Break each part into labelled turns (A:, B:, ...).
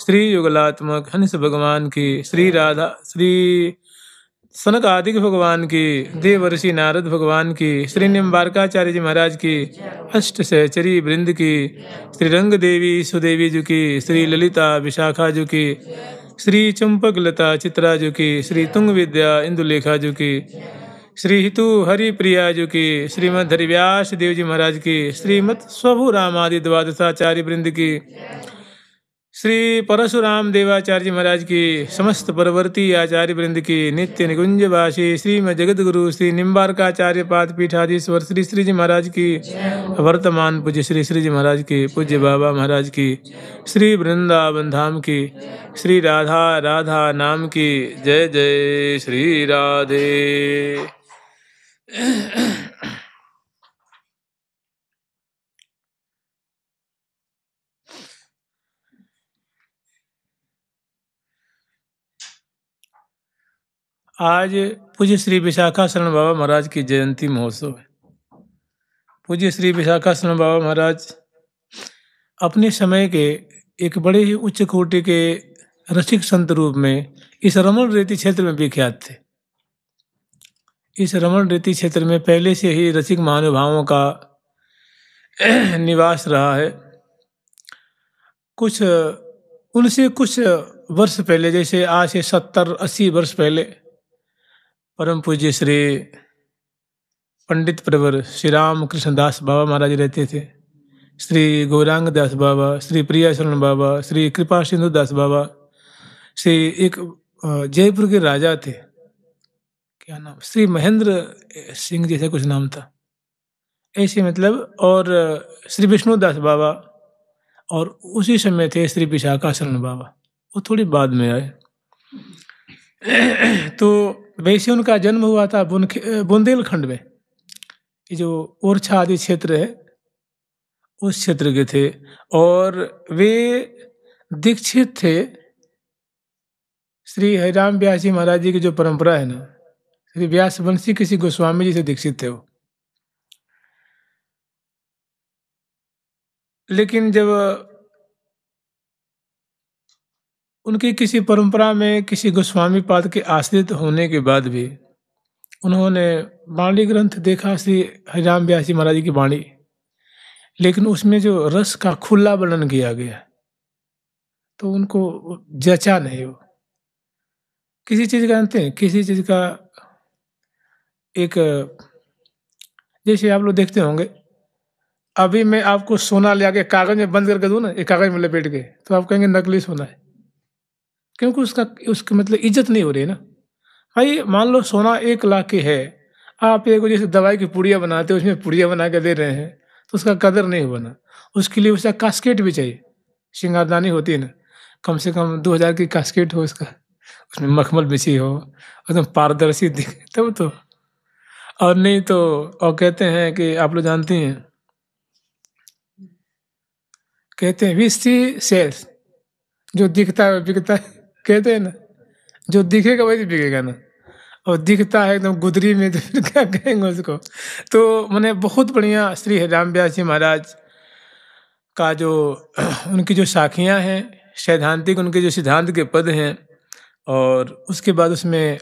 A: श्री युगलात्मक हंस भगवान की, श्री राधा श्री सनक आदिक भगवान की, देवर्षि नारद भगवान की, श्री निम्बारकाचार्य जी महाराज की, अष्ट सहचरी वृंद की, श्री रंग देवी सुदेवी जी की, श्री ललिता विशाखा जी की, श्री चंपक लता चित्रा जी की, श्री तुंग विद्या इंदुलेखा जी की, श्री हितु हरि प्रिया जी की, श्रीमद हरिव्यास देव जी महाराज की, श्रीमद स्वभु रामादि द्वादशाचार्य वृंद की, श्री परशुराम देवाचार्य जी महाराज की, समस्त परवर्ती आचार्य वृंद की, नित्य निकुंजवासी श्रीमद जगत गुरु श्री निम्बारकाचार्य पाद पीठाधीश्वर श्री श्री जी महाराज की, वर्तमान पूज्य श्री श्री जी महाराज की, पूज्य बाबा महाराज की, श्री वृंदावन धाम की, श्री राधा राधा नाम की, जय जय श्री राधे। आज पूज्य श्री विशाखा शरण बाबा महाराज की जयंती महोत्सव है। पूज्य श्री विशाखा शरण बाबा महाराज अपने समय के एक बड़े ही उच्च कोटि के रसिक संत रूप में इस रमण रेती क्षेत्र में विख्यात थे। इस रमण रेती क्षेत्र में पहले से ही रसिक महानुभावों का निवास रहा है। उनसे कुछ वर्ष पहले, जैसे आज से 70-80 वर्ष पहले, परम पूज्य श्री पंडित प्रवर श्री राम कृष्ण दास बाबा महाराज रहते थे। श्री गौरांग दास बाबा, श्री प्रिया शरण बाबा, श्री कृपा सिंधु दास बाबा, श्री एक जयपुर के राजा थे, क्या नाम, श्री महेंद्र सिंह जैसा कुछ नाम था ऐसे, मतलब, और श्री विष्णु दास बाबा, और उसी समय थे श्री विशाखा शरण बाबा, वो थोड़ी बाद में आए। तो वैसे उनका जन्म हुआ था बुंदेलखंड में, ये जो ओरछा आदि क्षेत्र है उस क्षेत्र के थे, और वे दीक्षित थे श्री हरिराम व्यास जी महाराज जी की जो परंपरा है ना, श्री व्यास वंशी किसी गोस्वामी जी से दीक्षित थे वो। लेकिन जब उनकी किसी परंपरा में किसी गोस्वामी पाद के आश्रित होने के बाद भी उन्होंने वाणी ग्रंथ देखा, श्री हरिराम व्यास जी महाराज जी की वाणी, लेकिन उसमें जो रस का खुला वर्णन किया गया तो उनको जचा नहीं। वो किसी चीज का, जानते हैं, किसी चीज का एक, जैसे आप लोग देखते होंगे, अभी मैं आपको सोना ले आके कागज में बंद करके दूं ना, एक कागज में लपेट के, तो आप कहेंगे नकली सोना है, क्योंकि उसकी मतलब इज्जत नहीं हो रही है ना। भाई मान लो सोना 1 लाख की है, आप एक जैसे दवाई की पुड़िया बनाते हो, उसमें पुड़िया बना के दे रहे हैं, तो उसका कदर नहीं बना। उसके लिए उसका कास्केट भी चाहिए, श्रृंगारदानी होती है ना, कम से कम 2000 की कास्केट हो उसका, उसमें मखमल बिछी हो, एकदम पारदर्शी दिखे तब तो, और नहीं तो। और कहते हैं कि आप लोग जानती हैं, कहते हैं विस्ती सेल्स, जो दिखता है बिकता है, कहते हैं ना, जो दिखेगा वही बिकेगा ना, और दिखता है एकदम गुदरी में, तो फिर क्या कहेंगे उसको। तो मैंने बहुत बढ़िया श्री हरिराम व्यास जी महाराज का जो उनकी जो साखियाँ हैं सैद्धांतिक, उनके जो सिद्धांत के पद हैं, और उसके बाद उसमें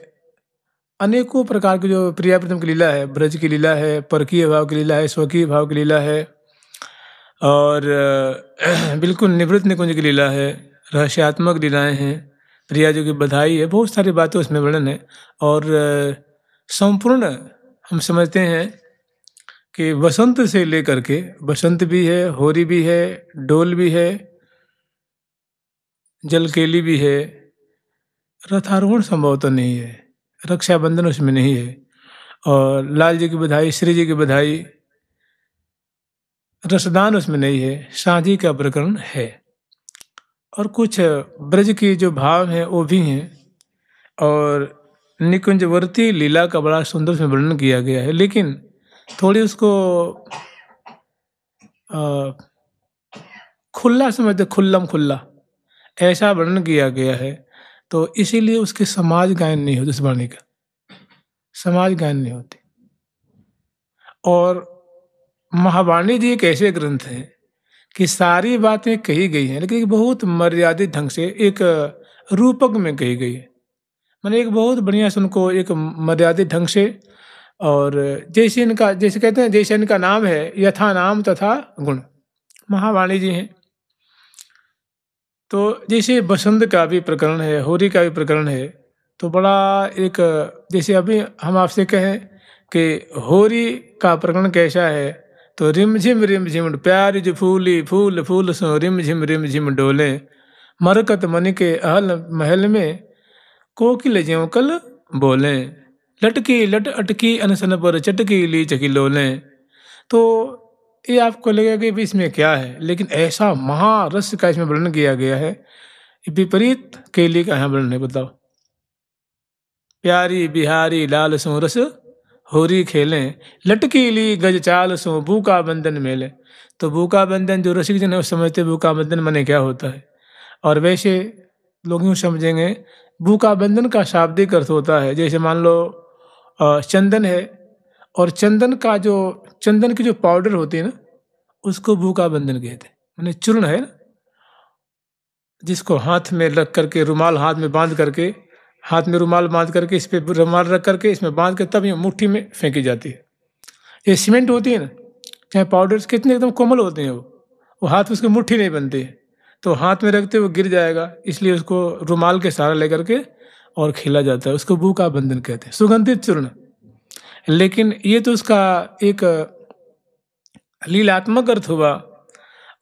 A: अनेकों प्रकार की जो प्रिया प्रीतम की लीला है, ब्रज की लीला है, परकीय भाव की लीला है, स्वकीय भाव की लीला है, और बिल्कुल निवृत्त निकुंज की लीला है, रहस्यात्मक लीलाएं हैं, प्रिया जी की बधाई है, बहुत सारी बातें उसमें वर्णन है। और संपूर्ण हम समझते हैं कि वसंत से लेकर के, बसंत भी है, होरी भी है, डोल भी है, जलकेली भी है, रथारोहण संभवतः नहीं है, रक्षाबंधन उसमें नहीं है, और लाल जी की बधाई, श्री जी की बधाई, रसदान उसमें नहीं है, साझी का प्रकरण है, और कुछ ब्रज की जो भाव हैं वो भी हैं, और निकुंजवर्ती लीला का बड़ा सुंदर से वर्णन किया गया है। लेकिन थोड़ी उसको खुला समझते, खुल्लम खुल्ला ऐसा वर्णन किया गया है, तो इसीलिए उसके समाज गायन नहीं होती, उस वाणी का समाज गायन नहीं होती। और महावाणी जी एक ऐसे ग्रंथ हैं कि सारी बातें कही गई हैं, लेकिन एक बहुत मर्यादित ढंग से, एक रूपक में कही गई है। मैंने एक बहुत बढ़िया से उनको एक मर्यादित ढंग से, और जैसे कहते हैं, जैसे इनका नाम है यथा नाम तथा गुण, महावाणी जी हैं। तो जैसे बसंत का भी प्रकरण है, होली का भी प्रकरण है, तो बड़ा एक, जैसे अभी हम आपसे कहें कि होली का प्रकरण कैसा है, तो रिम झिम प्यारी जो फूली फूल फूल सो रिम झिम डोले, मरकत मन के अहल महल में कोकिल ज्यों कल बोले, लटकी लट अटकी अनसन पर चटकी ली चकी लोले। तो ये आपको लगेगा कि भी इसमें क्या है, लेकिन ऐसा महारस का इसमें वर्णन किया गया है। विपरीत केली का यहाँ वर्णन है, बताओ। प्यारी बिहारी लाल सो रस होरी खेलें, लटकी ली गज चाल सो भूखा बंधन मेले। तो भूखा बंधन जो रसिक जन है उस समझते भूखा बंधन माने क्या होता है, और वैसे लोग यूँ समझेंगे भूखा बंधन का शाब्दिक अर्थ होता है, जैसे मान लो चंदन है, और चंदन की जो पाउडर होती है ना, उसको भूखा बंधन कहते हैं। माने चूर्ण है ना, जिसको हाथ में रख करके, रुमाल हाथ में बांध करके, हाथ में रुमाल बांध करके, इस पे रुमाल रख करके इसमें बांध के तब ये मुट्ठी में फेंकी जाती है। ये सीमेंट होती है ना, चाहे पाउडर कितने एकदम कोमल होते हैं, वो हाथ में उसकी मुट्ठी नहीं बनती है, तो हाथ में रखते वो गिर जाएगा, इसलिए उसको रुमाल के सहारा लेकर के और खेला जाता है, उसको भूखा बंधन कहते हैं, सुगंधित चूर्ण। लेकिन ये तो उसका एक लीलात्मक अर्थ हुआ।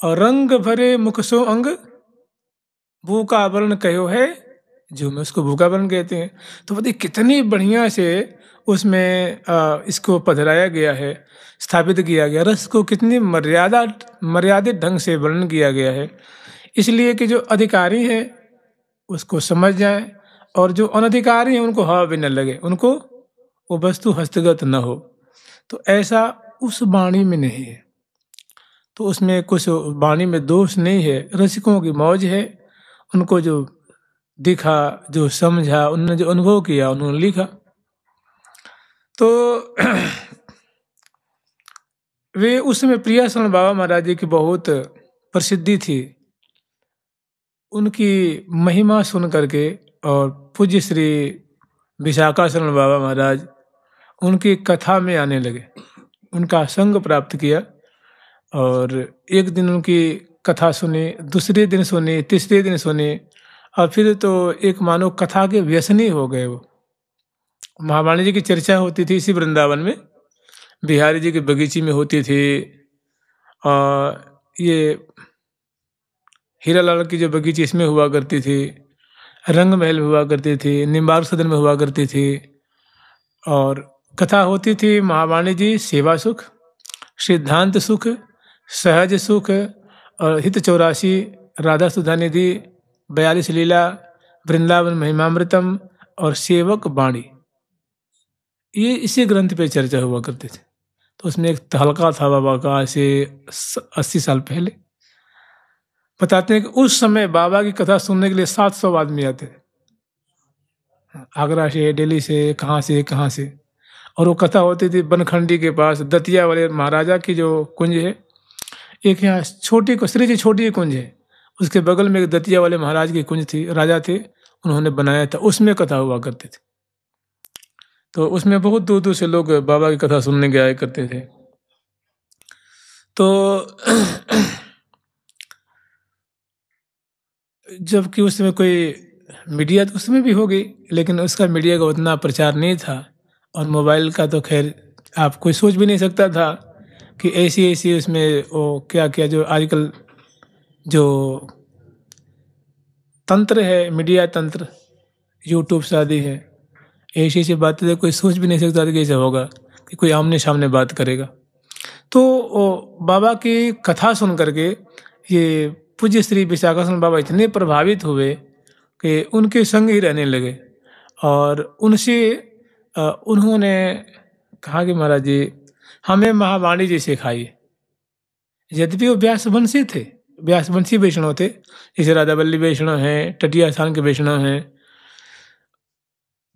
A: और रंग भरे मुख सो अंग भूखा वर्ण कहो है जो, में उसको भूखा वर्ण कहते हैं। तो बताइए कितनी बढ़िया से उसमें इसको पधराया गया है, स्थापित किया गया, रस को कितनी मर्यादित ढंग से वर्णन किया गया है, इसलिए कि जो अधिकारी हैं उसको समझ जाए, और जो अनधिकारी हैं उनको हवा भी न लगे, उनको वो वस्तु हस्तगत न हो। तो ऐसा उस वाणी में नहीं है। तो उसमें कुछ वाणी में दोष नहीं है, रसिकों की मौज है, उनको जो दिखा, जो समझा, उन्होंने जो अनुभव किया, उन्होंने लिखा। तो वे उसमें प्रिया शरण बाबा महाराज जी की बहुत प्रसिद्धि थी। उनकी महिमा सुन करके और पूज्य श्री विशाखा शरण बाबा महाराज उनकी कथा में आने लगे, उनका संग प्राप्त किया, और एक दिन उनकी कथा सुनी, दूसरे दिन सुनी, तीसरे दिन सुनी, और फिर तो एक मानो कथा के व्यसनी हो गए। वो महावाणी जी की चर्चा होती थी इसी वृंदावन में, बिहारी जी के बगीचे में होती थी, और ये हीरालाल की जो बगीचे इसमें हुआ करती थी, रंग महल में हुआ करती थी, निम्बार्क सदन में हुआ करती थी, और कथा होती थी महावाणी जी सेवा सुख, सिद्धांत सुख, सहज सुख, और हित 84, राधा सुधा निधि, 42 लीला, वृंदावन महिमामृतम और सेवक वाणी, ये इसी ग्रंथ पे चर्चा हुआ करते थे। तो उसमें एक तहलका था बाबा का, ऐसे 80 साल पहले। बताते हैं कि उस समय बाबा की कथा सुनने के लिए 700 आदमी आते थे, आगरा से, दिल्ली से, कहाँ से। और वो कथा होती थी बनखंडी के पास, दतिया वाले महाराजा की जो कुंज है, एक यहाँ श्री जी छोटी कुंज है, उसके बगल में एक दतिया वाले महाराज की कुंज थी, राजा थे, उन्होंने बनाया था, उसमें कथा हुआ करती थी। तो उसमें बहुत दूर दूर से लोग बाबा की कथा सुनने के आया करते थे। तो जबकि उसमें कोई मीडिया तो उसमें भी हो गई, लेकिन उसका मीडिया का उतना प्रचार नहीं था, और मोबाइल का तो खैर आप कोई सोच भी नहीं सकता था कि ऐसी उसमें वो क्या जो आजकल जो तंत्र है, मीडिया तंत्र, यूट्यूब शादी है, ऐसी बातें तो कोई सोच भी नहीं सकता था कि ऐसा होगा कि कोई आमने सामने बात करेगा। तो बाबा की कथा सुन करके ये पूज्य श्री विशाखा शरण बाबा इतने प्रभावित हुए कि उनके संग ही रहने लगे, और उनसे उन्होंने कहा कि महाराज जी हमें महावाणी जी सिखाइए। यद्यपि वो व्यासवंशी थे, व्यासवंशी वैष्णव थे, जैसे राधा वल्लभ वैष्णव हैं, टटिया स्थान के वैष्णव हैं।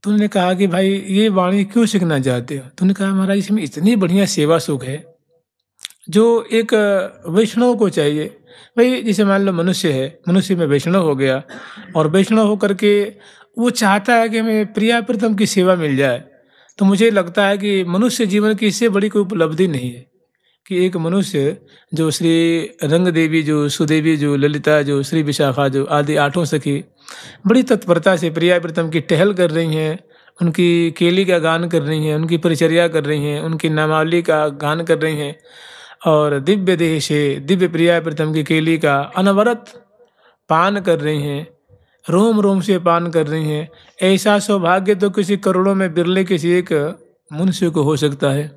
A: तो उन्होंने कहा कि भाई ये वाणी क्यों सीखना चाहते हो? तो उन्होंने कहा महाराज इसमें इतनी बढ़िया सेवा सुख है जो एक वैष्णव को चाहिए, भाई जैसे मान लो मनुष्य है, मनुष्य में वैष्णव हो गया और वैष्णव होकर के वो चाहता है कि हमें प्रिया प्रीतम की सेवा मिल जाए। तो मुझे लगता है कि मनुष्य जीवन की इससे बड़ी कोई उपलब्धि नहीं है कि एक मनुष्य जो श्री रंग देवी, जो सुदेवी, जो ललिता, जो श्री विशाखा, जो आदि आठों सखी बड़ी तत्परता से प्रिया प्रीतम की टहल कर रही हैं, उनकी केली का गान कर रही हैं, उनकी परिचर्या कर रही हैं, उनकी नामावली का गान कर रही हैं और दिव्य देह से दिव्य प्रिया प्रीतम की केली का अनवरत पान कर रही हैं, रोम रोम से पान कर रही हैं। ऐसा सौभाग्य तो किसी करोड़ों में बिरले किसी एक मनुष्य को हो सकता है।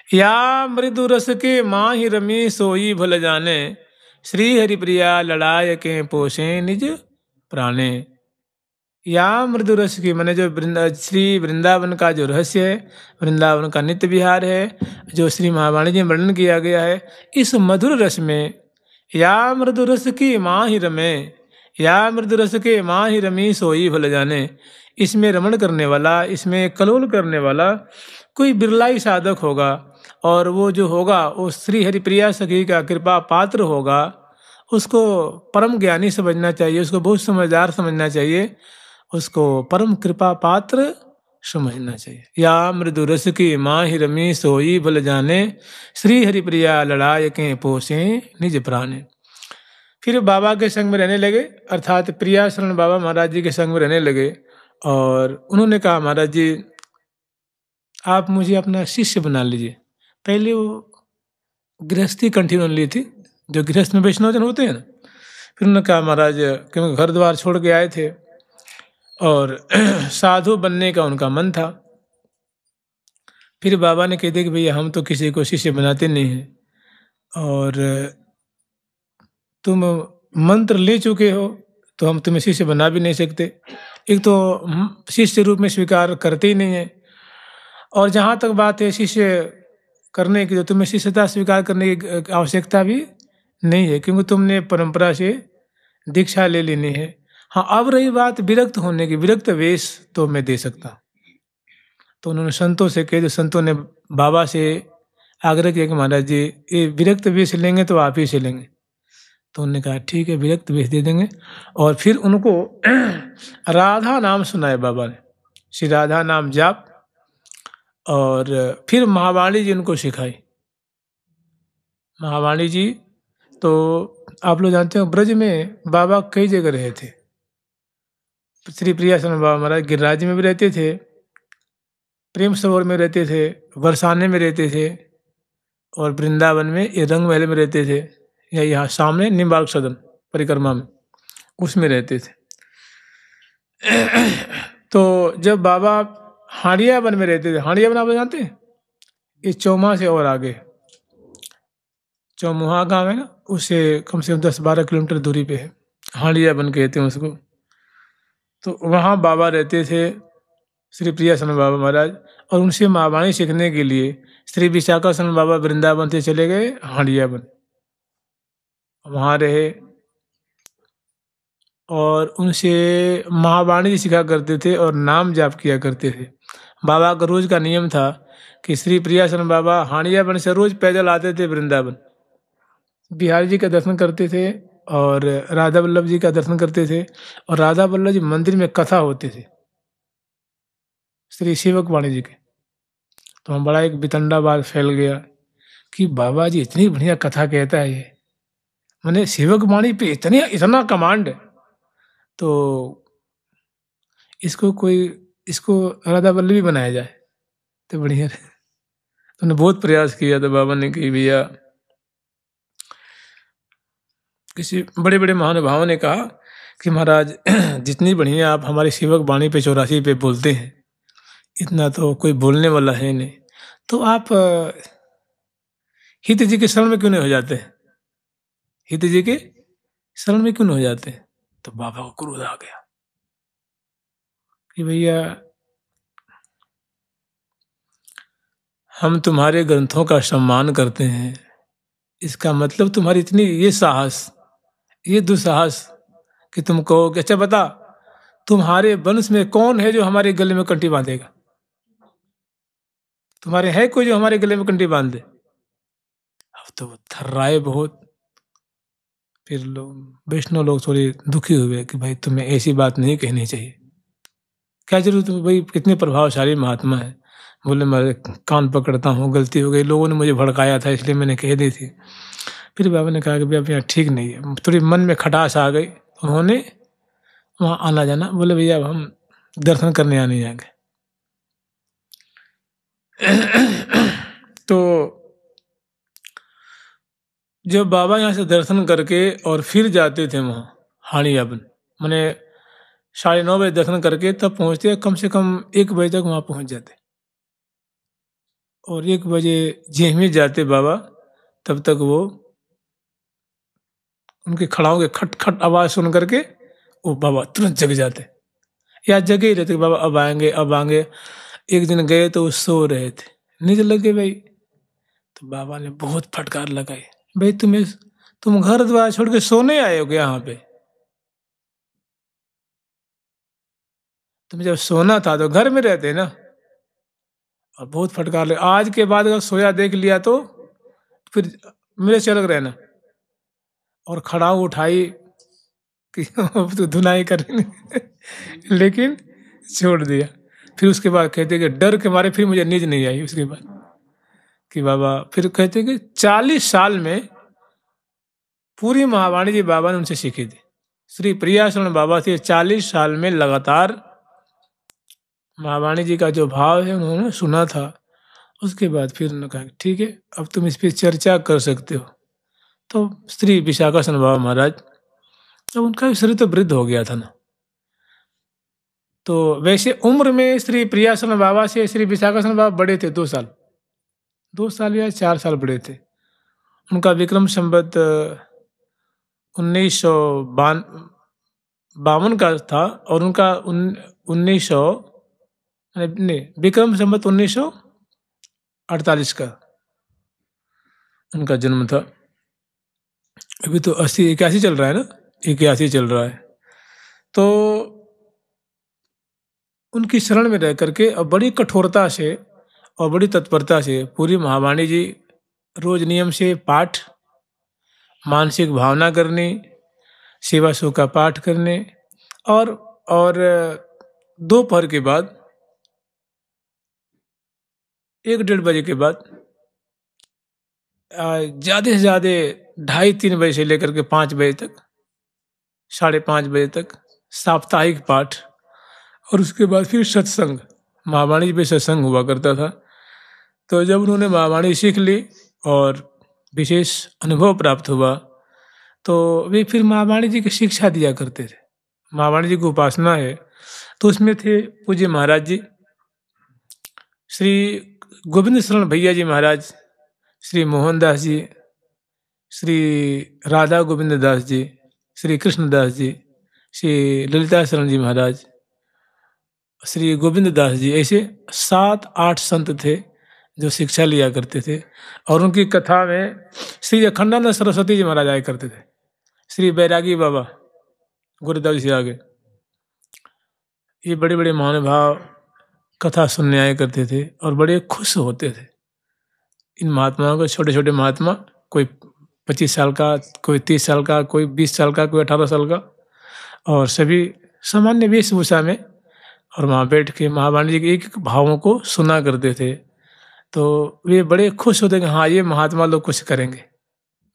A: या मृदु रस के माहि रमी सोई भल जाने, श्री हरिप्रिया लड़ाय के पोषे निज प्राणे। या मृदु रस की मैंने जो श्री वृंदावन का जो रहस्य है, वृंदावन का नित्य विहार है, जो श्री महावाणी जी में वर्णन किया गया है, इस मधुर रस में या मृदु रस की माहि रमे, या मृदु रस के माहि रमी सोई भल जाने, इसमें रमण करने वाला, इसमें कलोल करने वाला कोई बिरला ही साधक होगा और वो जो होगा वो श्री हरिप्रिया सखी का कृपा पात्र होगा। उसको परम ज्ञानी समझना चाहिए, उसको बहुत समझदार समझना चाहिए, उसको परम कृपा पात्र समझना चाहिए। या मृदु रस की माहि रमी सोई भल जाने, श्री हरिप्रिया लड़ाय के पोषे निज प्राणे। फिर बाबा के संग में रहने लगे, अर्थात प्रिया शरण बाबा महाराज जी के संग में रहने लगे और उन्होंने कहा महाराज जी आप मुझे अपना शिष्य बना लीजिए। पहले वो गृहस्थी कंटिन्यू ली थी, जो गृहस्थ में वैष्णवजन होते हैं ना। फिर उन्होंने कहा महाराज, क्योंकि घर द्वार छोड़ के आए थे और साधु बनने का उनका मन था। फिर बाबा ने कह दिया कि भैया हम तो किसी को शिष्य बनाते नहीं हैं और तुम मंत्र ले चुके हो तो हम तुम्हें शिष्य बना भी नहीं सकते। एक तो शिष्य रूप में स्वीकार करते ही नहीं है और जहाँ तक बात है शिष्य करने की, तो तुम्हें शिष्यता स्वीकार करने की आवश्यकता भी नहीं है क्योंकि तुमने परंपरा से दीक्षा ले लेनी है। हाँ, अब रही बात विरक्त होने की, विरक्त वेश तो मैं दे सकता। तो उन्होंने संतों से कह, जो संतों ने बाबा से आग्रह किया कि महाराज जी ये विरक्त वेश लेंगे तो आप ही से लेंगे। तो उन्होंने कहा ठीक है विरक्त वेश दे देंगे। और फिर उनको राधा नाम सुनाया बाबा ने, श्री राधा नाम जाप, और फिर महावाणी जी उनको सिखाई। महावाणी जी तो आप लोग जानते हो ब्रज में बाबा कई जगह रहे थे। श्री प्रिया शरण बाबा महाराज गिरिराज में भी रहते थे, प्रेम सरोवर में रहते थे, बरसाने में रहते थे और वृंदावन में ये रंग महल में रहते थे, या यहाँ सामने निम्बार्क सदन परिक्रमा में उसमें रहते थे। तो जब बाबा हाड़िया वन में रहते थे, हाड़िया वन आप जानते हैं, इस चौमा से और आगे चौमुहा गांव है ना, उससे कम से कम 10-12 किलोमीटर दूरी पे है, हाड़िया वन कहते हैं उसको। तो वहाँ बाबा रहते थे श्री प्रिया शरण बाबा महाराज, और उनसे महावाणी सीखने के लिए श्री विशाखा शरण बाबा वृंदावन से चले गए हाड़िया वन, वहाँ रहे और उनसे महावाणी सीखा करते थे और नाम जाप किया करते थे। बाबा का रोज का नियम था कि श्री प्रिया शरण बाबा हाड़िया वन से रोज पैदल आते थे वृंदावन, बिहारी जी का दर्शन करते थे और राधा वल्लभ जी का दर्शन करते थे, और राधा वल्लभ जी मंदिर में कथा होते थे श्री सेवक वाणी जी के। तो हम बड़ा एक बितंडावाद फैल गया कि बाबा जी इतनी बढ़िया कथा कहता है ये, मैंने सेवक वाणी पे इतना कमांड है, तो इसको राधा वल्लभी बनाया जाए तो बढ़िया। तो उन्होंने बहुत प्रयास किया, तो बाबा ने कि भैया, किसी बड़े बड़े महानुभावों ने कहा कि महाराज जितनी बढ़िया आप हमारी सेवक वाणी पे 84 पे बोलते हैं, इतना तो कोई बोलने वाला है नहीं, तो आप हित जी के शरण में क्यों नहीं हो जाते हैं, हित जी के शरण में क्यों नहीं हो जाते हैं। तो बाबा को क्रोध आ गया कि भैया हम तुम्हारे ग्रंथों का सम्मान करते हैं, इसका मतलब तुम्हारी इतनी ये साहस, ये दुस्साहस कि तुम कहो कि अच्छा बता तुम्हारे वंश में कौन है जो हमारे गले में कंठी बांधेगा, तुम्हारे है कोई जो हमारे गले में कंठी बांध दे। तो वो थर्राए बहुत। फिर लोग वैष्णव लोग थोड़े दुखी हुए कि भाई तुम्हें ऐसी बात नहीं कहनी चाहिए, क्या जरूरत है भाई, कितने प्रभावशाली महात्मा है। बोले मैं कान पकड़ता हूँ, गलती हो गई, लोगों ने मुझे भड़काया था इसलिए मैंने कह दी थी। फिर बाबा ने कहा कि भैया भैया ठीक नहीं है, थोड़ी मन में खटास आ गई, उन्होंने वहाँ आना जाना। बोले भैया अब हम दर्शन करने आने जाएंगे। तो जब बाबा यहाँ से दर्शन करके और फिर जाते थे वहाँ हाड़ियाबन, मैंने 9:30 दर्शन करके तब पहुँचते, कम से कम 1 बजे तक वहाँ पहुँच जाते। और 1 बजे जेहमी जाते बाबा, तब तक वो उनके खड़ाओं के खट खट आवाज़ सुन करके वो बाबा तुरंत जग जाते, या जगे ही रहते बाबा अब आएंगे अब आएंगे। एक दिन गए तो वो सो रहे थे, नींद लगे भाई। तो बाबा ने बहुत फटकार लगाई, भाई तुम घर द्वार छोड़ के सोने आए हो यहाँ पे? तुम जब सोना था तो घर में रहते ना। और बहुत फटकार लगे, आज के बाद अगर सोया देख लिया तो फिर मेरे से अलग रहना। और खड़ाऊ उठाई कि अब तो धुनाई करेंगे, लेकिन छोड़ दिया। फिर उसके बाद कहते कि डर के मारे फिर मुझे नींद नहीं आई उसके बाद कि बाबा। फिर कहते कि 40 साल में पूरी महावाणी जी बाबा ने उनसे सीखी थी। श्री प्रियाशरण बाबा थे, 40 साल में लगातार महावाणी जी का जो भाव है उन्होंने सुना था। उसके बाद फिर उन्होंने कहा ठीक है अब तुम इस पर चर्चा कर सकते हो। तो श्री विशाखासन बाबा महाराज, अब उनका शरीर तो वृद्ध हो गया था ना, तो वैसे उम्र में श्री प्रियासन बाबा से श्री विशाखासन बाबा बड़े थे, 2 साल या 4 साल बड़े थे। उनका विक्रम संवत 1952 का था और उनका 1900 नहीं विक्रम संवत 1948 का उनका जन्म था। अभी तो 81 चल रहा है ना, 81 चल रहा है। तो उनकी शरण में रह करके और बड़ी कठोरता से और बड़ी तत्परता से पूरी महावाणी जी रोज नियम से पाठ, मानसिक भावना करनी, सेवा सु का पाठ करने, और दोपहर के बाद 1-1:30 बजे के बाद ज़्यादा से ज़्यादा 2:30-3 बजे से लेकर के 5 बजे तक, 5:30 बजे तक साप्ताहिक पाठ। और उसके बाद फिर सत्संग, महावाणी पे सत्संग हुआ करता था। तो जब उन्होंने महावाणी सीख ली और विशेष अनुभव प्राप्त हुआ तो वे फिर महावाणी जी की शिक्षा दिया करते थे। महावाणी जी की उपासना है तो उसमें थे पूज्य महाराज जी, श्री गोविंद शरण भैया जी महाराज, श्री मोहनदास जी, श्री राधा गोविंद दास जी, श्री कृष्णदास जी, श्री ललिता शरण जी महाराज, श्री गोविंद दास जी, ऐसे 7-8 संत थे जो शिक्षा लिया करते थे। और उनकी कथा में श्री अखंडानंद सरस्वती जी महाराज आया करते थे, श्री बैरागी बाबा गुरुदेव जी आगे, ये बड़े बड़े महानुभाव कथा सुनने आया करते थे और बड़े खुश होते थे। इन महात्माओं को, छोटे छोटे महात्मा, कोई 25 साल का, कोई 30 साल का, कोई 20 साल का, कोई 18 साल का, और सभी सामान्य वेशभूषा में, और वहाँ बैठ के महावाणी जी के एक एक भावों को सुना करते थे। तो वे बड़े खुश होते कि हाँ ये महात्मा लोग कुछ करेंगे।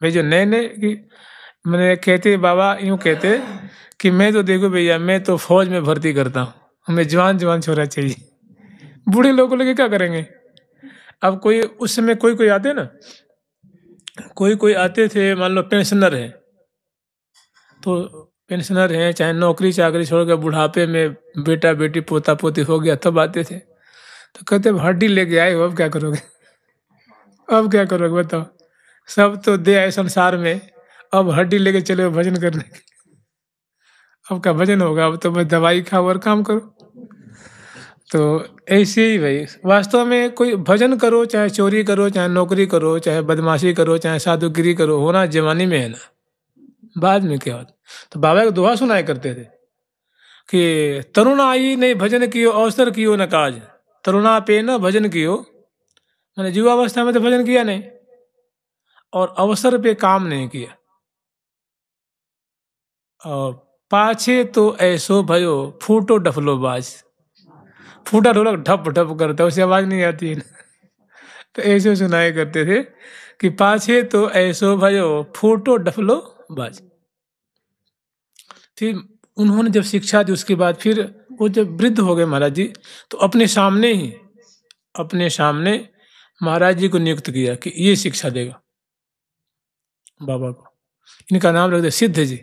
A: भाई जो नए नए कि मैंने कहते बाबा यूँ कहते कि मैं तो देखो भैया मैं तो फौज में भर्ती करता हूँ, हमें जवान छोरा चाहिए, बूढ़े लोगों को लेके क्या करेंगे। अब कोई उस समय कोई आते ना, कोई आते थे, मान लो पेंशनर है, तो पेंशनर हैं चाहे नौकरी चाकरी छोड़ कर बुढ़ापे में बेटा बेटी पोता पोती हो गया तब आते थे। तो कहते हड्डी लेके आए हो, अब क्या करोगे, अब क्या करोगे बताओ, सब तो दे आए संसार में, अब हड्डी लेके चले भजन करने, अब का भजन होगा, अब तो मैं दवाई खाओ और काम करो। तो ऐसे ही भाई वास्तव में कोई भजन करो, चाहे चोरी करो, चाहे नौकरी करो, चाहे बदमाशी करो, चाहे साधुगिरी करो, होना जवानी में है ना, बाद में क्या होता। तो बाबा का दोहा सुनाया करते थे कि तरुण आई नहीं भजन कियो, अवसर कियो न काज, तरुणा पे न भजन कियो, मैंने युवावस्था में तो भजन किया नहीं, और अवसर पे काम नहीं किया। और पाछे तो ऐसो भयो फूटो डफलो बाज, फूटा ढोलक ढप ढप करता है, उसे आवाज नहीं आती है ना। तो ऐसे सुनाया करते थे कि पाछे तो ऐसो भयो फूटो डफलो बाज। फिर उन्होंने जब शिक्षा दी उसके बाद फिर वो जब वृद्ध हो गए महाराज जी, तो अपने सामने महाराज जी को नियुक्त किया कि ये शिक्षा देगा बाबा को। इनका नाम रख दिया सिद्ध जी,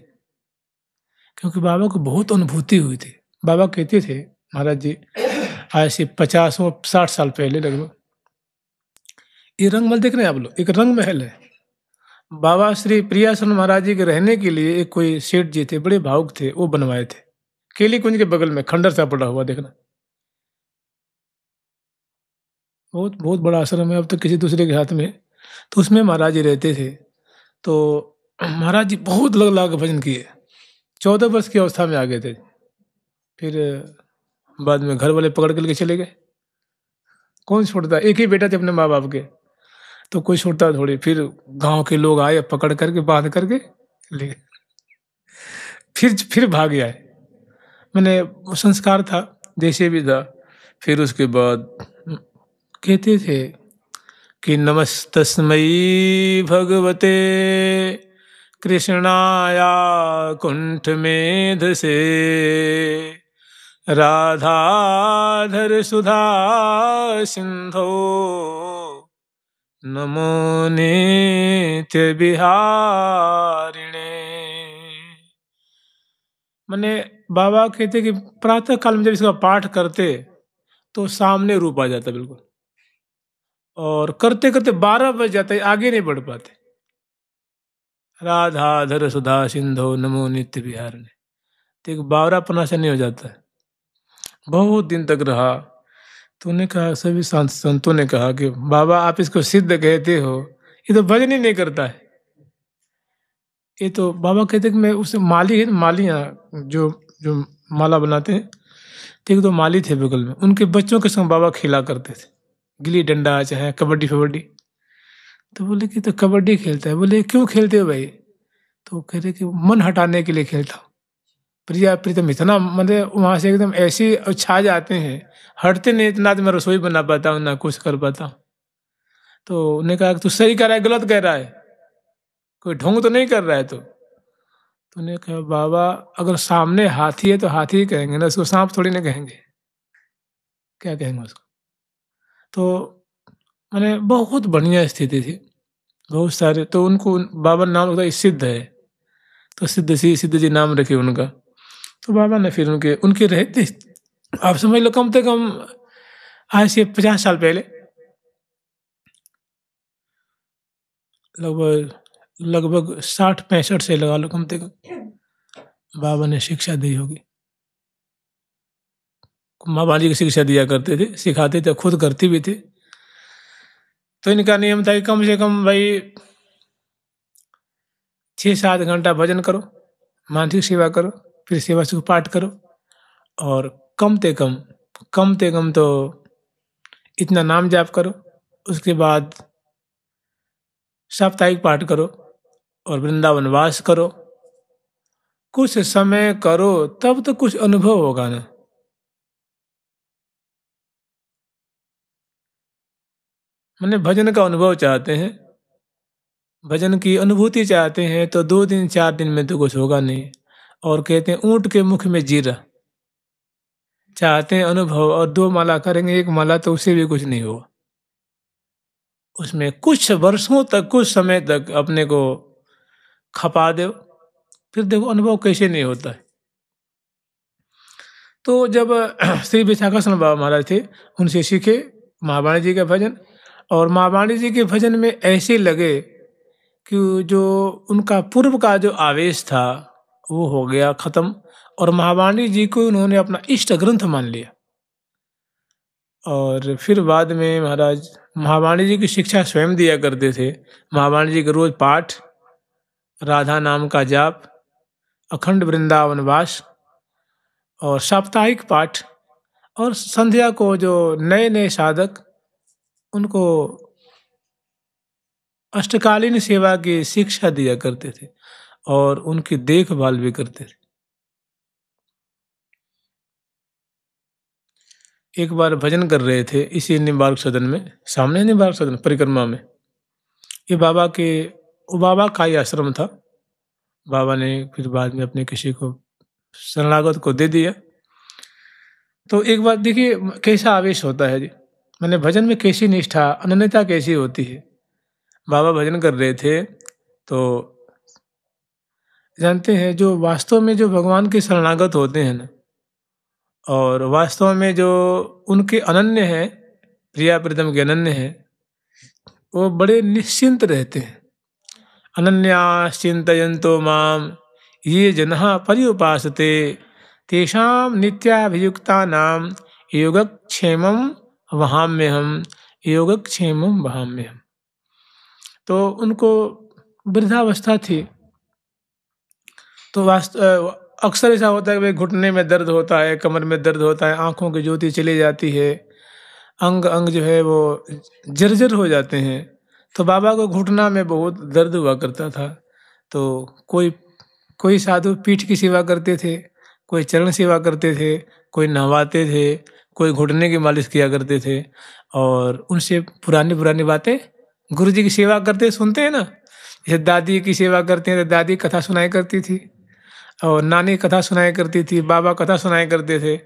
A: क्योंकि बाबा को बहुत अनुभूति हुई थी। बाबा कहते थे महाराज जी आज से 50-60 साल पहले लगभग, ये रंग महल देख रहे हैं आप लोग, एक रंग महल है। बाबा श्री प्रियासन महाराज जी के रहने के लिए एक कोई सेठ जी थे, बड़े भावुक थे, वो बनवाए थे। केली कुंज के बगल में खंडर सा पड़ा हुआ, देखना बहुत बहुत बड़ा आश्रम है, अब तो किसी दूसरे के हाथ में। तो उसमें महाराज जी रहते थे। तो महाराज जी बहुत लग लगा के भजन किए, 14 वर्ष की अवस्था में आ गए थे। फिर बाद में घर वाले पकड़ के लेके चले गए। कौन छोड़ता, एक ही बेटा थे अपने माँ बाप के, तो कोई छोड़ता थोड़ी। फिर गांव के लोग आए, पकड़ करके बांध करके ले गए। फिर भाग आए। मैंने वो संस्कार था, जैसे भी था। फिर उसके बाद कहते थे कि नमस्तस्मयी भगवते कृष्णाया कुंठ मेध से राधाधर सुधा सिंधो नमो नित्य बिहारिणे। मैंने बाबा कहते कि प्रातः काल में जब इसका पाठ करते तो सामने रूप आ जाता बिल्कुल, और करते करते 12 बज जाता है, आगे नहीं बढ़ पाते। राधाधर सुधा सिंधो नमो नित्य बिहारिणे, तो एक 12 से नहीं हो जाता है। बहुत दिन तक रहा। तो उन्होंने कहा, सभी संतों ने कहा कि बाबा आप इसको सिद्ध कहते हो, ये तो भजन ही नहीं करता है। ये तो बाबा कहते कि मैं उस माली है, मालियाँ जो जो माला बनाते हैं, तो एक दो माली थे बगल में, उनके बच्चों के संग बाबा खेला करते थे, गिल्ली डंडा चाहे कबड्डी फबड्डी। तो बोले कि तो कबड्डी खेलता है। बोले क्यों खेलते हो भाई? तो कह रहे कि मन हटाने के लिए खेलता हूँ। प्रिया प्रीतम इतना मतलब वहाँ से एकदम ऐसे छा जाते हैं, हटते नहीं इतना, तो मैं रसोई बना पाता हूँ ना कुछ कर पाता हूँ। तो उन्होंने कहा कि तू सही कह रहा है गलत कह रहा है, कोई ढोंग तो नहीं कर रहा है तो उन्होंने कहा बाबा अगर सामने हाथी है तो हाथी ही कहेंगे ना, उसको सांप थोड़ी ना कहेंगे, क्या कहेंगे उसको। तो मैंने बहुत बढ़िया स्थिति थी, बहुत सारे। तो उनको बाबा नाम होता सिद्ध है, तो सिद्ध जी नाम रखे उनका। तो बाबा ने फिर उनके उनके रहते, आप समझ लो कम से कम आज से 50 साल पहले, लगभग 60-65 से लगा लो कम से कम, बाबा ने शिक्षा दी होगी। माँ बाली की शिक्षा दिया करते थे, सिखाते थे, खुद करती भी थे। तो इनका नियम था कि कम से कम भाई 6-7 घंटा भजन करो, मानसिक सेवा करो, फिर सेवा से पाठ करो, और कम से कम तो इतना नाम जाप करो। उसके बाद साप्ताहिक पाठ करो और वृंदावन वास करो। कुछ समय करो तब तो कुछ अनुभव होगा ना। मैंने भजन का अनुभव चाहते हैं, भजन की अनुभूति चाहते हैं, तो 2 दिन 4 दिन में तो कुछ होगा नहीं। और कहते हैं ऊंट के मुख में जीरा, चाहते हैं अनुभव, और 2 माला करेंगे, 1 माला तो उससे भी कुछ नहीं होगा। उसमें कुछ वर्षों तक, कुछ समय तक अपने को खपा दो, फिर देखो अनुभव कैसे नहीं होता है। तो जब श्री विशाखासन बाबा महाराज थे, उनसे सीखे महावाणी जी का भजन, और महावाणी जी के भजन में ऐसे लगे कि जो उनका पूर्व का जो आवेश था वो हो गया खत्म, और महावाणी जी को उन्होंने अपना इष्ट ग्रंथ मान लिया। और फिर बाद में महाराज महावाणी जी की शिक्षा स्वयं दिया करते थे। महावाणी जी के रोज पाठ, राधा नाम का जाप, अखंड वृंदावन वास, और साप्ताहिक पाठ, और संध्या को जो नए नए साधक उनको अष्टकालीन सेवा की शिक्षा दिया करते थे और उनकी देखभाल भी करते थे। एक बार भजन कर रहे थे इसी निम्बार्क सदन में, सामने निम्बार्क सदन परिक्रमा में। ये बाबा का ही आश्रम था। बाबा ने फिर बाद में अपने किसी को शरणागत को दे दिया। तो एक बात देखिए कैसा आवेश होता है जी, मैंने भजन में कैसी निष्ठा अनन्यता कैसी होती है। बाबा भजन कर रहे थे तो जानते हैं जो वास्तव में जो भगवान के शरणागत होते हैं ना, और वास्तव में जो उनके अनन्य हैं, प्रिया प्रीतम के अनन्य हैं, वो बड़े निश्चिंत रहते हैं। अनन्याश्चिन्तयन्तो माम ये जनः पर्युपासते तेषां नित्याभियुक्तानां योगक्षेमं वहाम्यहम्, योगक्षेमं वहाम्यहम्। तो उनको वृद्धावस्था थी, तो अक्सर ऐसा होता है कि घुटने में दर्द होता है, कमर में दर्द होता है, आंखों की ज्योति चली जाती है, अंग अंग जो है वो जर्जर हो जाते हैं। तो बाबा को घुटना में बहुत दर्द हुआ करता था। तो कोई साधु पीठ की सेवा करते थे, कोई चरण सेवा करते थे, कोई नहवाते थे, कोई घुटने की मालिश किया करते थे। और उनसे पुरानी पुरानी बातें गुरु जी की सेवा करते सुनते हैं ना, जैसे दादी की सेवा करते हैं तो दादी कथा सुनाई करती थी और नानी कथा सुनाया करती थी, बाबा कथा सुनाया करते थे।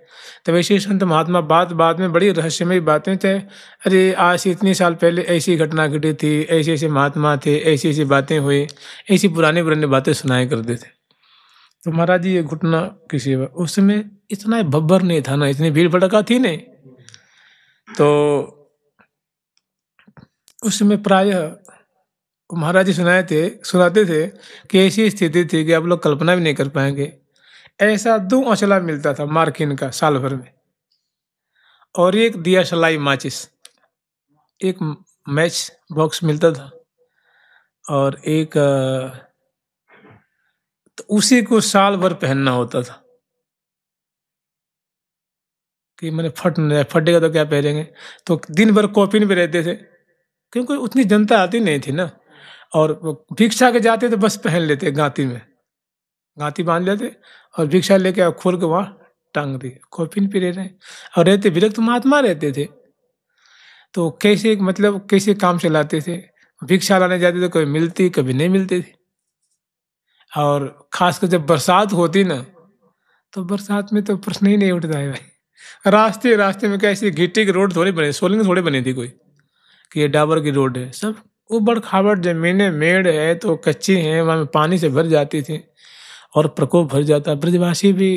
A: तो वैसे संत महात्मा बात बात में बड़ी रहस्यमय बातें थे। अरे आज से इतने साल पहले ऐसी घटना घटी थी, ऐसे ऐसे महात्मा थे, ऐसी ऐसी बातें हुई, ऐसी पुरानी पुरानी बातें सुनाया करते थे। तो महाराज जी ये घुटना की सेवा उस समय इतना भब्बर नहीं था ना, इतनी भीड़ भड़का थी नहीं। तो उस समय प्रायः महाराज जी सुनाते थे कि ऐसी स्थिति थी कि आप लोग कल्पना भी नहीं कर पाएंगे। ऐसा 2 अचला मिलता था मार्किन का साल भर में, और एक दिया सलाई माचिस, एक मैच बॉक्स मिलता था, और एक तो उसी को साल भर पहनना होता था कि मैंने फटेगा तो क्या पहनेंगे। तो दिन भर कॉपिन पे रहते थे क्योंकि उतनी जनता आती नहीं थी ना, और भिक्षा के जाते तो बस पहन लेते, गांती बांध लेते और भिक्षा लेके खोल के वहाँ टांग दी, कॉपिन पे रह रहे हैं। और रहते विरक्त महात्मा रहते थे, तो कैसे मतलब कैसे काम चलाते थे। भिक्षा लाने जाते थे, कभी मिलती कभी नहीं मिलती थी। और खासकर जब बरसात होती ना, तो बरसात में तो प्रश्न ही नहीं उठता है भाई। रास्ते रास्ते में कैसी गिट्टी की रोड थोड़ी बनी, सोलिंग थोड़ी बनी थी कोई कि ये डाबर की रोड है, सब ऊबड़ खाबड़ जमीनें, मेड़ है तो कच्ची हैं, वहाँ में पानी से भर जाती थी और प्रकोप भर जाता। ब्रजवासी भी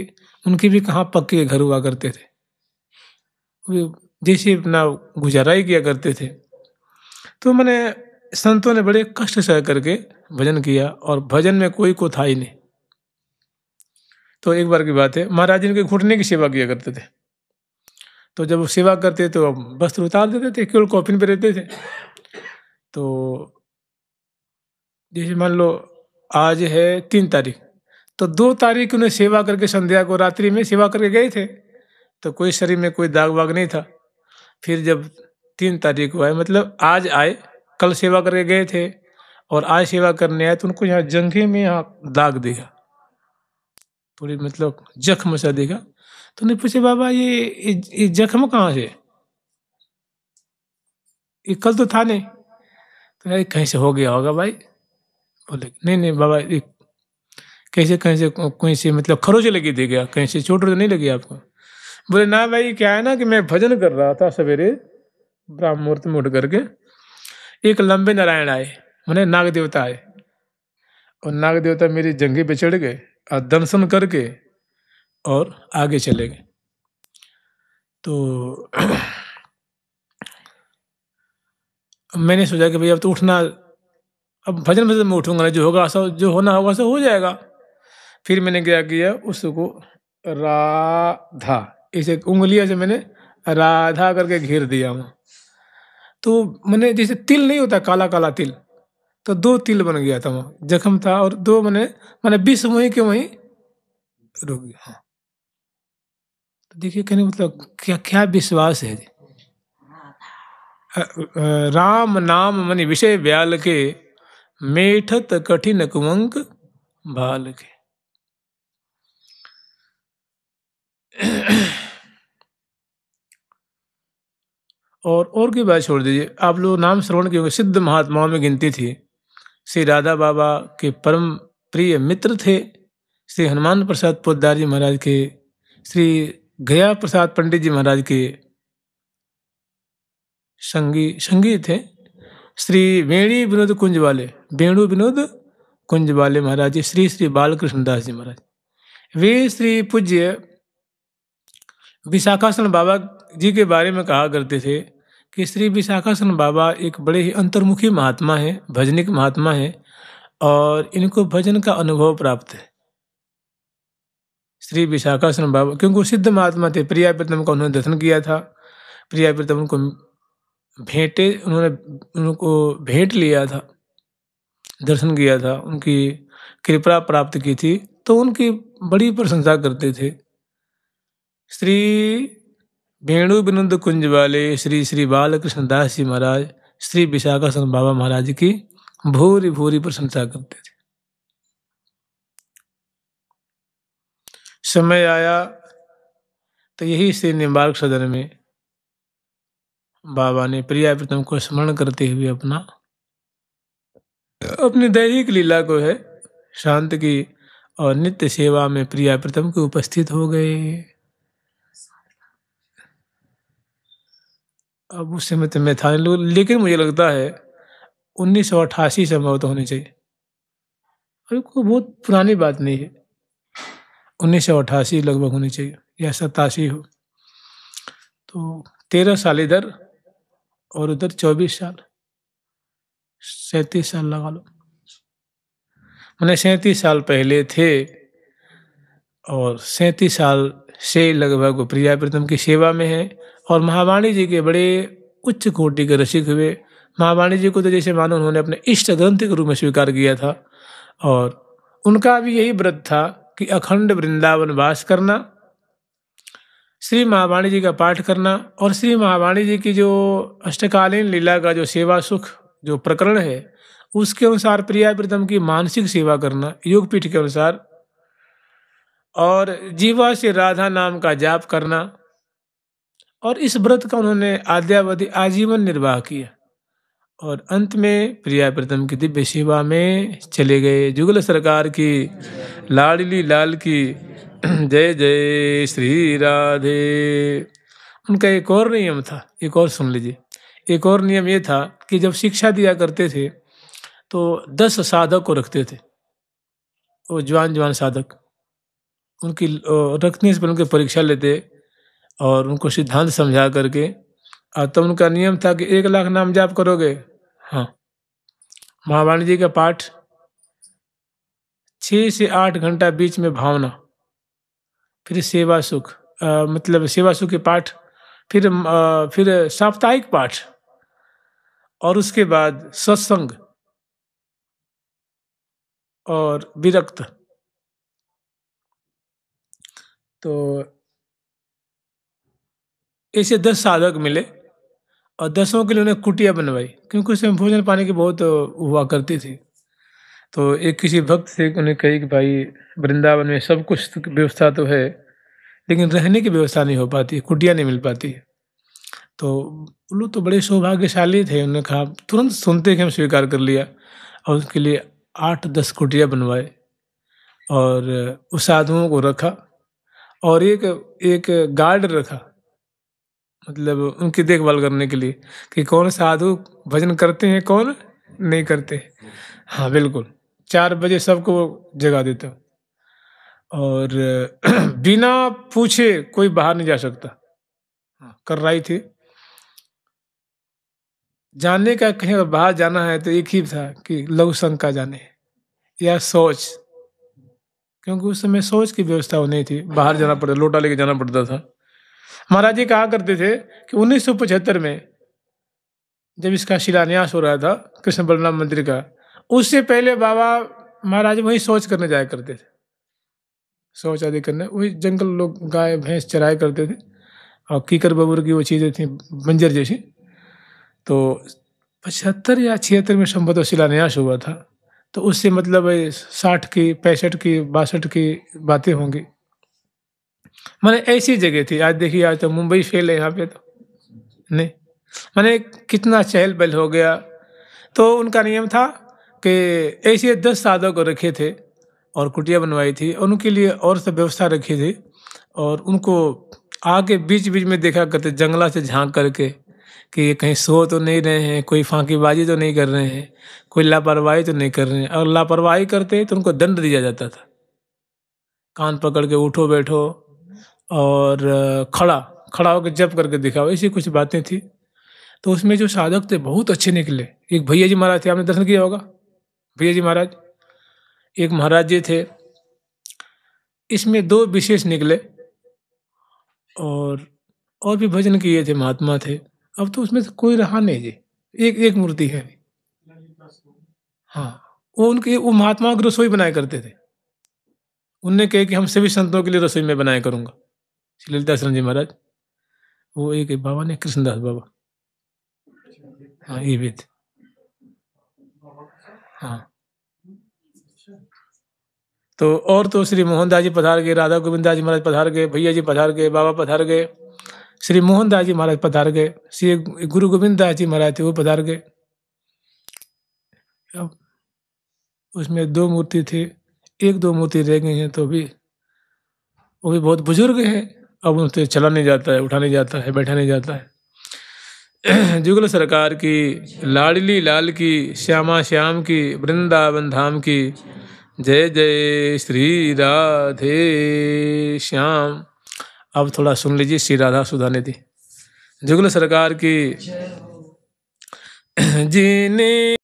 A: उनकी भी कहाँ पक्के घर हुआ करते थे, जैसे अपना गुजारा ही किया करते थे। तो मैंने संतों ने बड़े कष्ट सह करके भजन किया, और भजन में कोई कोताही नहीं। तो एक बार की बात है, महाराज जी उनके घुटने की सेवा किया करते थे। तो जब वो सेवा करते तो वस्त्र उतार देते थे, केवल कॉफिन पे रहते थे। तो जैसे मान लो आज है 3 तारीख, तो 2 तारीख उन्हें सेवा करके संध्या को रात्रि में सेवा करके गए थे, तो कोई शरीर में कोई दाग वाग नहीं था। फिर जब 3 तारीख को आए, मतलब आज आए, कल सेवा करके गए थे और आज सेवा करने आए, तो उनको यहाँ जंघे में यहाँ दाग दिखा, थोड़ी मतलब जख्म सा दिखा। तो उन्हें पूछे बाबा ये जख्म कहाँ से, ये कल तो था नहीं। तो यार कहीं से हो गया होगा भाई। बोले नहीं नहीं बाबा, ये कैसे कहीं से कोई से मतलब खरोच लगी थी क्या, कहीं से चोट तो नहीं लगी आपको। बोले ना भाई, क्या है ना कि मैं भजन कर रहा था सवेरे ब्राह्म मुहूर्त में उठ करके, एक लंबे नारायण आए, मैंने नाग देवता आए, और नाग देवता मेरी जंघी पे चढ़ गए और दर्शन करके और आगे चले गए। तो मैंने सोचा कि भाई अब तो उठना, अब भजन भजन में उठूंगा, जो होगा सब, जो होना होगा सब हो जाएगा। फिर मैंने क्या किया, उसको राधा इसे उंगलियों से मैंने राधा करके घेर दिया वहाँ। तो मैंने जैसे तिल नहीं होता, काला काला तिल, तो 2 तिल बन गया था वहाँ, जख्म था, और 2 मैंने 20 वहीं के वहीं रुक गया। हाँ। तो देखिए कहने मतलब क्या क्या विश्वास है। राम नाम मनि विषय ब्याल के मेठत कठिन कुमंक भाल के। और की बात छोड़ दीजिए, आप लोग नाम श्रवण किए होंगे, सिद्ध महात्माओं में गिनती थी। श्री राधा बाबा के परम प्रिय मित्र थे श्री हनुमान प्रसाद पोद्दार जी महाराज के, श्री गया प्रसाद पंडित जी महाराज के संगी थे। श्री वेणी विनोद कुंज वाले, वेणु विनोद कुंज वाले महाराज जी, श्री श्री बालकृष्ण दास जी महाराज, वे श्री पूज्य विशाखासन बाबा जी के बारे में कहा करते थे कि श्री विशाखासन बाबा एक बड़े ही अंतर्मुखी महात्मा है, भजनिक महात्मा है, और इनको भजन का अनुभव प्राप्त है। श्री विशाखासन बाबा क्योंकि वो सिद्ध महात्मा थे, प्रिया प्रीतम का उन्होंने दर्शन किया था, प्रिया प्रीतम उनको उनको भेंट लिया था, दर्शन किया था, उनकी कृपा प्राप्त की थी, तो उनकी बड़ी प्रशंसा करते थे। श्री वेणु विनोद कुंज वाले श्री श्री बालकृष्ण दास जी महाराज श्री विशाखासन बाबा महाराज की भूरी भूरी प्रशंसा करते थे। समय आया तो यही श्री निम्बार्क सदन में बाबा ने प्रिया प्रीतम को स्मरण करते हुए अपनी दैहिक लीला को है शांत की, और नित्य सेवा में प्रिया प्रीतम के उपस्थित हो गए। अब उस समय तो मैं था, लेकिन मुझे लगता है 1988 संभवतः होनी चाहिए, अभी कोई बहुत पुरानी बात नहीं है, 1988 लगभग होनी चाहिए या 87 हो। तो 13 साल इधर और उधर 24 साल, 37 साल लगा लो, मैंने 37 साल पहले थे, और 37 साल से लगभग वो प्रिया प्रीतम की सेवा में है। और महावाणी जी के बड़े उच्च कोटि के रसिक हुए। महावाणी जी को तो जैसे मानो उन्होंने अपने इष्ट ग्रंथ के रूप में स्वीकार किया था, और उनका भी यही व्रत था कि अखंड वृंदावन वास करना, श्री महावाणी जी का पाठ करना, और श्री महावाणी जी की जो अष्टकालीन लीला का जो सेवा सुख जो प्रकरण है उसके अनुसार प्रिया प्रीतम की मानसिक सेवा करना योगपीठ के अनुसार, और जीवा से राधा नाम का जाप करना। और इस व्रत का उन्होंने आद्यावधि आजीवन निर्वाह किया, और अंत में प्रिया प्रीतम की दिव्य सेवा में चले गए। जुगल सरकार की, लाडली लाल की जय जय श्री राधे। उनका एक और नियम था, एक और सुन लीजिए। एक और नियम ये था कि जब शिक्षा दिया करते थे तो 10 साधक को रखते थे, वो जवान साधक, उनकी रखने से पहले उनकी परीक्षा लेते और उनको सिद्धांत समझा करके, और तब उनका नियम था कि 1 लाख नाम जाप करोगे, हाँ, महावाणी जी का पाठ 6 से 8 घंटा बीच में भावना, फिर सेवा सुख, मतलब सेवा सुख के पाठ, फिर साप्ताहिक पाठ, और उसके बाद सत्संग और विरक्त। तो ऐसे 10 साधक मिले और 10 के लिए उन्हें कुटिया बनवाई, क्योंकि उसमें भोजन पानी की बहुत हुआ करती थी। तो एक किसी भक्त से उन्हें कही कि भाई वृंदावन में सब कुछ व्यवस्था तो है, लेकिन रहने की व्यवस्था नहीं हो पाती, कुटिया नहीं मिल पाती। तो लोग तो बड़े सौभाग्यशाली थे, उन्होंने कहा तुरंत सुनते कि हम स्वीकार कर लिया, और उसके लिए 8-10 कुटिया बनवाए और उस साधुओं को रखा, और एक गार्ड रखा, मतलब उनकी देखभाल करने के लिए कि कौन साधु भजन करते हैं कौन नहीं करते। हाँ बिल्कुल, 4 बजे सबको जगा देता, और बिना पूछे कोई बाहर नहीं जा सकता। कर रही थी जाने का, कहीं अगर बाहर जाना है तो एक ही था कि लघु शंका जाने या शौच, क्योंकि उस समय शौच की व्यवस्था नहीं थी, बाहर जाना पड़ता, लोटा लेके जाना पड़ता था। महाराज जी कहा करते थे कि 1975 में जब इसका शिलान्यास हो रहा था कृष्ण बलराम मंदिर का, उससे पहले बाबा महाराज वही शौच करने जाया करते थे, शौच आदि करने वही जंगल, लोग गाय भैंस चराया करते थे, और कीकर बबूर की वो चीज़ें थी बंजर जैसी। तो 75 या 76 में संभवतः शिलान्यास हुआ था। तो उससे मतलब 60 की 65 की 62 की बातें होंगी। माने ऐसी जगह थी। आज देखिए, आज तो मुंबई फेल है यहाँ पे तो नहीं। माने कितना चहल पहल हो गया। तो उनका नियम था कि ऐसे 10 साधक को रखे थे और कुटिया बनवाई थी, और उनके लिए और सब व्यवस्था रखी थी, और उनको आगे बीच बीच में देखा करते, जंगला से झांक करके कि ये कहीं सो तो नहीं रहे हैं, कोई फांकीबाजी तो नहीं कर रहे हैं, कोई लापरवाही तो नहीं कर रहे हैं। और लापरवाही करते तो उनको दंड दिया जाता था, कान पकड़ के उठो बैठो, और खड़ा खड़ा होकर जप करके दिखाओ, ऐसी कुछ बातें थी। तो उसमें जो साधक थे बहुत अच्छे निकले। एक भैया जी महाराज थे, आपने दर्शन किया होगा, भैया जी महाराज। एक महाराज जी थे। इसमें 2 विशेष निकले, और भी भजन किए थे, महात्मा थे। अब तो उसमें से कोई रहा नहीं जी, एक एक मूर्ति है। हाँ, वो महात्माओं की रसोई बनाया करते थे। उनने कहे कि हम सभी संतों के लिए रसोई में बनाया करूंगा। श्री ललिताश्रम जी महाराज, वो एक बाबा ने, कृष्णदास बाबा, हाँ ये भी थे। हाँ, तो और तो श्री मोहनदास जी पधार गए, राधा गोविंद दास जी महाराज पधार गए, भैया जी पधार गए, बाबा पधार गए, श्री मोहनदास जी महाराज पधार गए, श्री गुरु गोविंद दास जी महाराज थे, वो पधार गए। अब उसमें 2 मूर्ति थे, 1-2 मूर्ति रह गई हैं, तो भी वो भी बहुत बुजुर्ग है। अब उनसे चला नहीं जाता है, उठा नहीं जाता है, बैठा नहीं जाता है। जुगल सरकार की, लाडली लाल की, श्यामा श्याम की, वृंदावन धाम की, जय जय श्री राधे श्याम। अब थोड़ा सुन लीजिए श्री राधा सुधा निधि। जुगल सरकार की। जीने